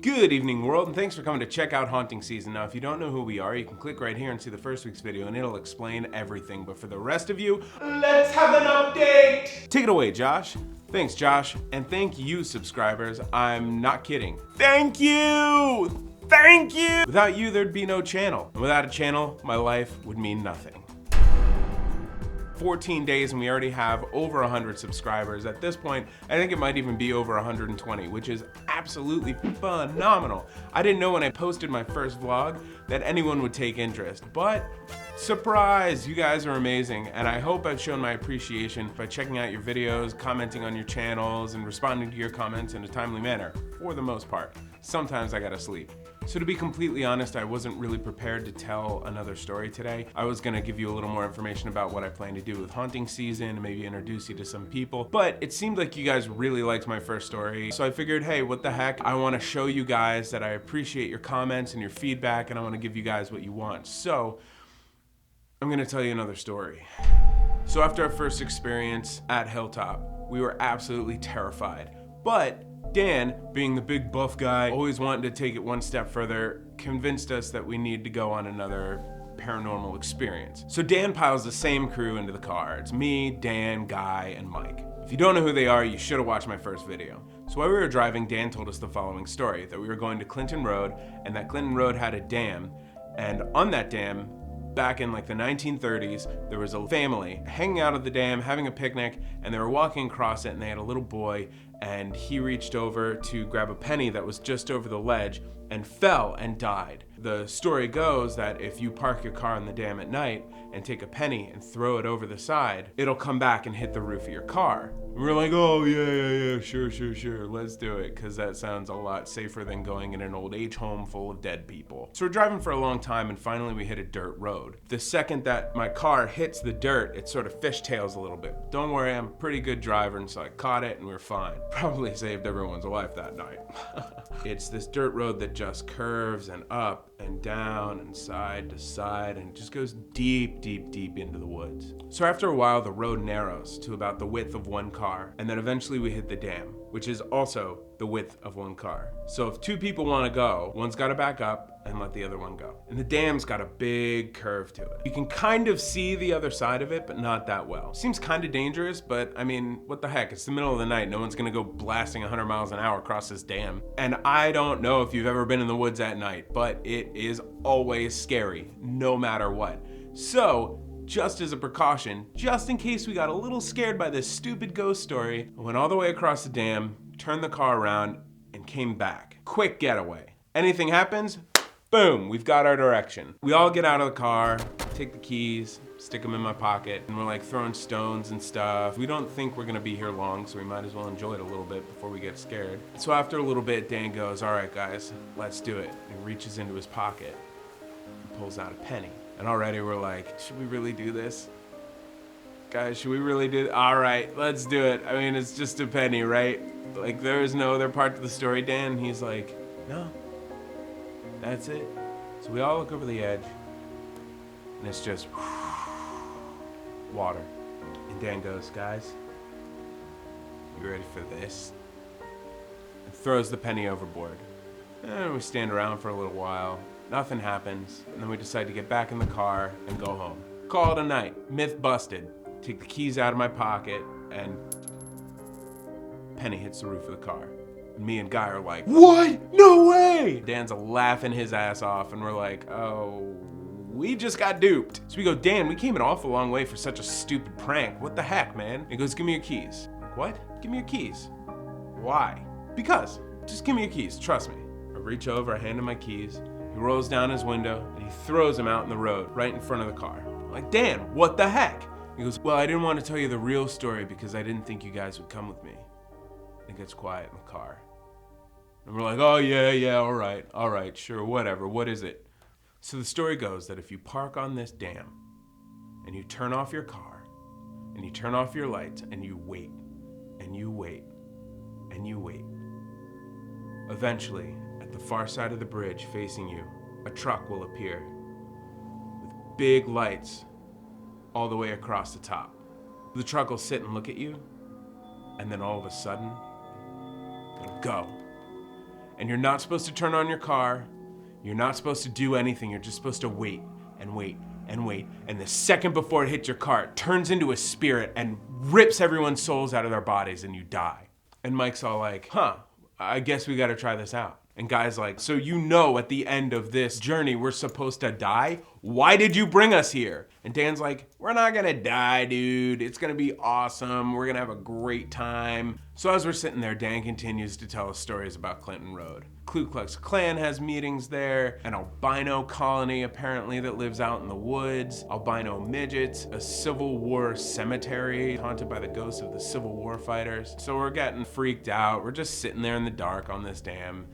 Good evening, world, and thanks for coming to check out Haunting Season. Now, if you don't know who we are, you can click right here and see the first week's video, and it'll explain everything. But for the rest of you, let's have an update! Take it away, Josh. Thanks, Josh, and thank you, subscribers. I'm not kidding. Thank you! Thank you! Without you, there'd be no channel. And without a channel, my life would mean nothing. 14 days and we already have over 100 subscribers. At this point, I think it might even be over 120, which is absolutely phenomenal. I didn't know when I posted my first vlog that anyone would take interest, but surprise, you guys are amazing. And I hope I've shown my appreciation by checking out your videos, commenting on your channels, and responding to your comments in a timely manner, for the most part. Sometimes I gotta sleep. So to be completely honest, I wasn't really prepared to tell another story today. I was gonna give you a little more information about what I plan to do with haunting season and maybe introduce you to some people, but it seemed like you guys really liked my first story. So I figured, hey, what the heck? I wanna show you guys that I appreciate your comments and your feedback, and I wanna give you guys what you want. So I'm gonna tell you another story. So after our first experience at Hilltop, we were absolutely terrified, but Dan, being the big buff guy, always wanting to take it one step further, convinced us that we need to go on another paranormal experience. So Dan piles the same crew into the car. It's me, Dan, Guy, and Mike. If you don't know who they are, you should have watched my first video. So while we were driving, Dan told us the following story, that we were going to Clinton Road, and that Clinton Road had a dam, and on that dam, back in like the 1930s, there was a family hanging out at the dam, having a picnic, and they were walking across it, and they had a little boy, and he reached over to grab a penny that was just over the ledge and fell and died. The story goes that if you park your car on the dam at night and take a penny and throw it over the side, it'll come back and hit the roof of your car. And we're like, oh yeah, sure, let's do it, because that sounds a lot safer than going in an old age home full of dead people. So we're driving for a long time, and finally we hit a dirt road. The second that my car hits the dirt, it sort of fishtails a little bit. Don't worry, I'm a pretty good driver, and so I caught it and we're fine. Probably saved everyone's life that night. It's this dirt road that just curves and up and down and side to side, and just goes deep into the woods. So after a while, the road narrows to about the width of one car, and then eventually we hit the dam, which is also the width of one car. So if two people want to go, one's got to back up and let the other one go. And the dam's got a big curve to it. You can kind of see the other side of it, but not that well. Seems kind of dangerous, but I mean, what the heck? It's the middle of the night. No one's gonna go blasting 100 miles an hour across this dam. And I don't know if you've ever been in the woods at night, but it is always scary, no matter what. So, just as a precaution, just in case we got a little scared by this stupid ghost story, I went all the way across the dam, turned the car around, and came back. Quick getaway. Anything happens, boom, we've got our direction. We all get out of the car, take the keys, stick them in my pocket, and we're like throwing stones and stuff. We don't think we're gonna be here long, so we might as well enjoy it a little bit before we get scared. So after a little bit, Dan goes, all right guys, let's do it. And he reaches into his pocket and pulls out a penny. And already we're like, should we really do this? Guys, should we really do it? All right, let's do it. I mean, it's just a penny, right? Like, there is no other part to the story, Dan. And he's like, no, that's it. So we all look over the edge, and it's just water. And Dan goes, guys, you ready for this? And throws the penny overboard. And we stand around for a little while. Nothing happens, and then we decide to get back in the car and go home. Call it a night. Myth busted. Take the keys out of my pocket, and penny hits the roof of the car. And me and Guy are like, what? No way! Dan's laughing his ass off, and we're like, oh, we just got duped. So we go, Dan, we came an awful long way for such a stupid prank. What the heck, man? And he goes, give me your keys. I'm like, what? Give me your keys. Why? Because. Just give me your keys, trust me. I reach over, I hand him my keys. He rolls down his window and he throws them out in the road, right in front of the car. I'm like, Dan, what the heck? He goes, well, I didn't want to tell you the real story because I didn't think you guys would come with me. And it gets quiet in the car. And we're like, oh yeah, all right, sure, whatever, what is it? So the story goes that if you park on this dam and you turn off your car and you turn off your lights and you wait and you wait and you wait, eventually, at the far side of the bridge facing you, a truck will appear with big lights all the way across the top. The truck will sit and look at you, and then all of a sudden, it'll go. And you're not supposed to turn on your car. You're not supposed to do anything. You're just supposed to wait and wait and wait. And the second before it hits your car, it turns into a spirit and rips everyone's souls out of their bodies and you die. And Mike's all like, huh, I guess we gotta try this out. And Guy's like, so you know at the end of this journey we're supposed to die? Why did you bring us here? And Dan's like, we're not gonna die, dude. It's gonna be awesome. We're gonna have a great time. So as we're sitting there, Dan continues to tell us stories about Clinton Road. Ku Klux Klan has meetings there, an albino colony apparently that lives out in the woods, albino midgets, a Civil War cemetery haunted by the ghosts of the Civil War fighters. So we're getting freaked out. We're just sitting there in the dark on this dam.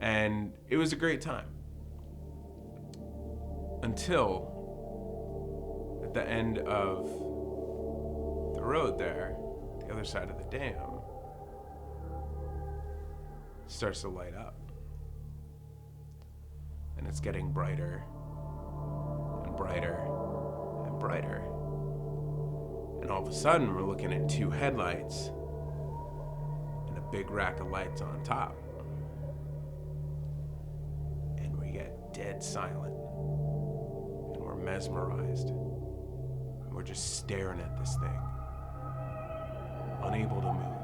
And it was a great time. Until at the end of the road there, the other side of the dam, it starts to light up. And it's getting brighter and brighter and brighter. And all of a sudden, we're looking at two headlights and a big rack of lights on top. Dead silent, and we're mesmerized, and we're just staring at this thing, unable to move.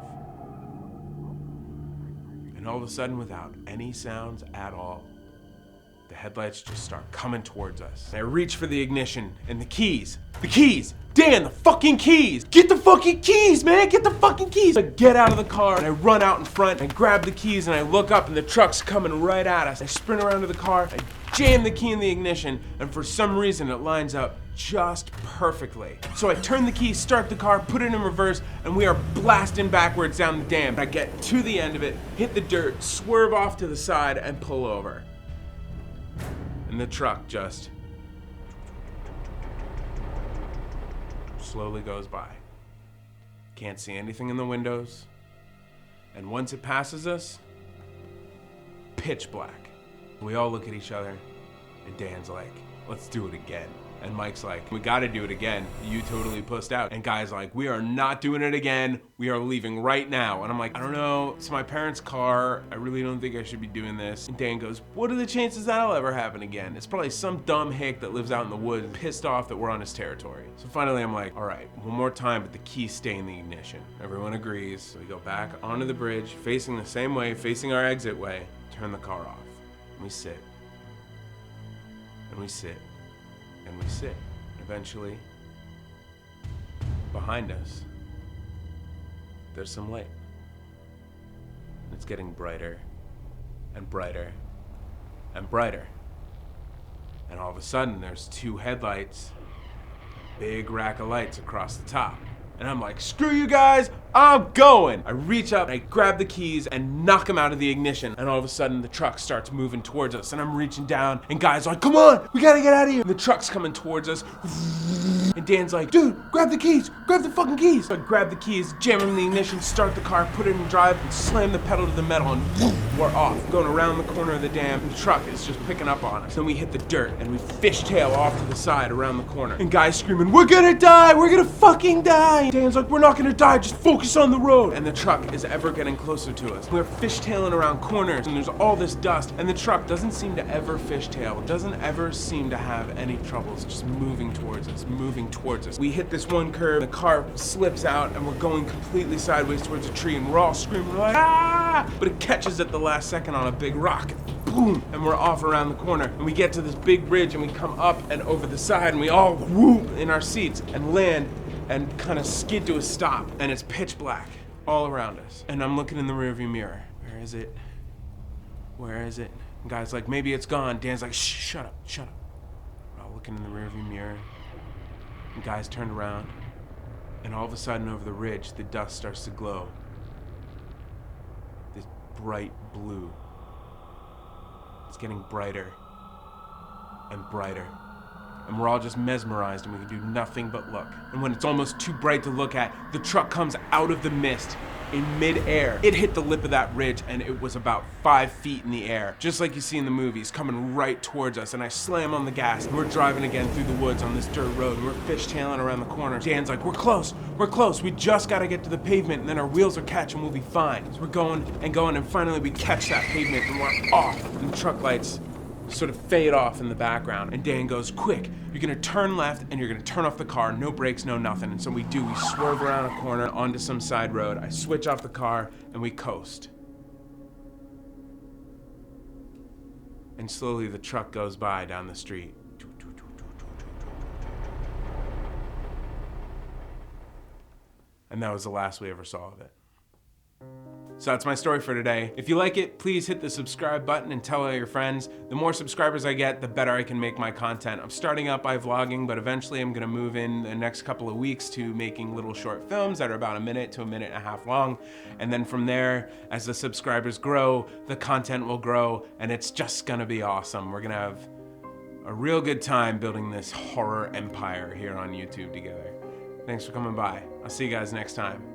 And all of a sudden, without any sounds at all, the headlights just start coming towards us. And I reach for the ignition and the keys, Dan, the fucking keys! Get the fucking keys, man! Get the fucking keys! I get out of the car and I run out in front and I grab the keys and I look up and the truck's coming right at us. I sprint around to the car, I jam the key in the ignition, and for some reason it lines up just perfectly. So I turn the key, start the car, put it in reverse, and we are blasting backwards down the dam. I get to the end of it, hit the dirt, swerve off to the side, and pull over. And the truck just slowly goes by. Can't see anything in the windows. And once it passes us, pitch black. We all look at each other, and Dan's like, let's do it again. And Mike's like, we gotta do it again. You totally pussed out. And Guy's like, we are not doing it again. We are leaving right now. And I'm like, I don't know, it's my parents' car. I really don't think I should be doing this. And Dan goes, what are the chances that'll ever happen again? It's probably some dumb hick that lives out in the woods, pissed off that we're on his territory. So finally I'm like, all right, one more time, but the keys stay in the ignition. Everyone agrees. So we go back onto the bridge, facing the same way, facing our exit way, turn the car off. And we sit. And we sit. And we sit. Eventually, behind us, there's some light. It's getting brighter and brighter and brighter. And all of a sudden, there's two headlights, big rack of lights across the top. And I'm like, screw you guys, I'm going. I reach up, and I grab the keys and knock them out of the ignition. And all of a sudden the truck starts moving towards us and I'm reaching down and Guy's like, come on, we gotta get out of here. And the truck's coming towards us. And Dan's like, dude, grab the keys, grab the fucking keys. So I grab the keys, jam them in the ignition, start the car, put it in drive, and slam the pedal to the metal, and we're off, going around the corner of the dam. And the truck is just picking up on us. Then we hit the dirt and we fishtail off to the side around the corner. And Guy's screaming, we're gonna die, we're gonna fucking die. Dan's like, we're not gonna die, just focus on the road. And the truck is ever getting closer to us. We're fishtailing around corners and there's all this dust, and the truck doesn't seem to ever fishtail, doesn't ever seem to have any troubles, just moving towards us, moving towards us. We hit this one curve, the car slips out and we're going completely sideways towards a tree, and we're all screaming like, ah! But it catches at the last second on a big rock. Boom! And we're off around the corner, and we get to this big bridge and we come up and over the side, and we all whoop in our seats and land and kind of skid to a stop, and it's pitch black all around us. And I'm looking in the rearview mirror. Where is it? Where is it? And Guy's like, maybe it's gone. Dan's like, shh, shut up, shut up. We're all looking in the rearview mirror. And Guy's turned around, and all of a sudden over the ridge, the dust starts to glow. This bright blue. It's getting brighter and brighter. And we're all just mesmerized, and we can do nothing but look. And when it's almost too bright to look at, the truck comes out of the mist in mid-air. It hit the lip of that ridge and it was about 5 feet in the air, just like you see in the movies, coming right towards us. And I slam on the gas and we're driving again through the woods on this dirt road and we're fishtailing around the corner. Dan's like, we're close, we just gotta get to the pavement and then our wheels will catch and we'll be fine. So we're going and finally we catch that pavement and we're off. And the truck lights sort of fade off in the background. And Dan goes, quick, you're gonna turn left and you're gonna turn off the car, no brakes, no nothing. And so we do, we swerve around a corner onto some side road. I switch off the car and we coast. And slowly the truck goes by down the street. And that was the last we ever saw of it. So that's my story for today. If you like it, please hit the subscribe button and tell all your friends. The more subscribers I get, the better I can make my content. I'm starting out by vlogging, but eventually I'm gonna move in the next couple of weeks to making little short films that are about 1 minute to 1.5 minutes long. And then from there, as the subscribers grow, the content will grow, and it's just gonna be awesome. We're gonna have a real good time building this horror empire here on YouTube together. Thanks for coming by. I'll see you guys next time.